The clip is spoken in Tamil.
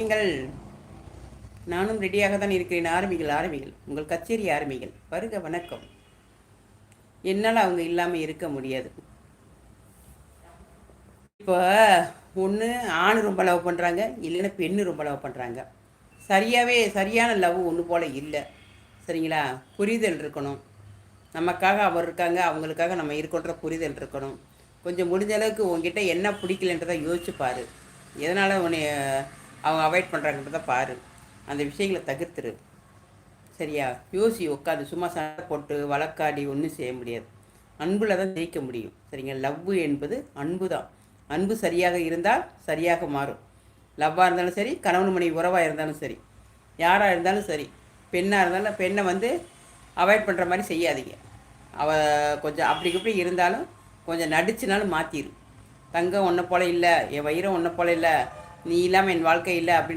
நீங்கள் நானும் ரெடியாக தான் இருக்கிறேன். ஆரம்பிகள் உங்கள் கச்சேரி ஆரம்பிகள். வருக வணக்கம். என்னால் அவங்க இல்லாமல் இருக்க முடியாது. இப்போ ஒன்று ஆண் ரொம்ப லவ் பண்ணுறாங்க, இல்லைன்னா பெண்ணு ரொம்ப லவ் பண்ணுறாங்க. சரியான லவ் ஒன்று போல் இல்லை. சரிங்களா? புரிதல் இருக்கணும். நமக்காக அவர் இருக்காங்க, அவங்களுக்காக நம்ம இருக்கோன்ற புரிதல் இருக்கணும். கொஞ்சம் முடிஞ்ச அளவுக்கு உங்ககிட்ட என்ன பிடிக்கலன்றதை யோசிச்சு பாரு. எதனால் உன்னை அவங்க அவாய்ட் பண்ணுறாங்கன்றதை பாரு. அந்த விஷயங்களை தவிர்த்துரு. சரியா? யோசி உட்காந்து சும்மா சண்டை போட்டு வழக்காடி ஒன்றும் செய்ய முடியாது. அன்பில் தான் ஜெயிக்க முடியும். சரிங்க? லவ் என்பது அன்பு தான். அன்பு சரியாக இருந்தால் சரியாக மாறும். லவ்வாக இருந்தாலும் சரி, கணவன் மனைவி உறவாக இருந்தாலும் சரி, யாராக இருந்தாலும் சரி, பெண்ணாக இருந்தாலும் பெண்ணை அவாய்ட் பண்ணுற மாதிரி செய்யாதீங்க. கொஞ்சம் அப்படி இப்படி இருந்தாலும் கொஞ்சம் நடிச்சுனாலும் மாற்றிடு. தங்கம் ஒன்றை போல் இல்லை, என் வயிறம் ஒன்றை போல் இல்லை, நீ இல்லாமல் என் வாழ்க்கை இல்லை அப்படின்னு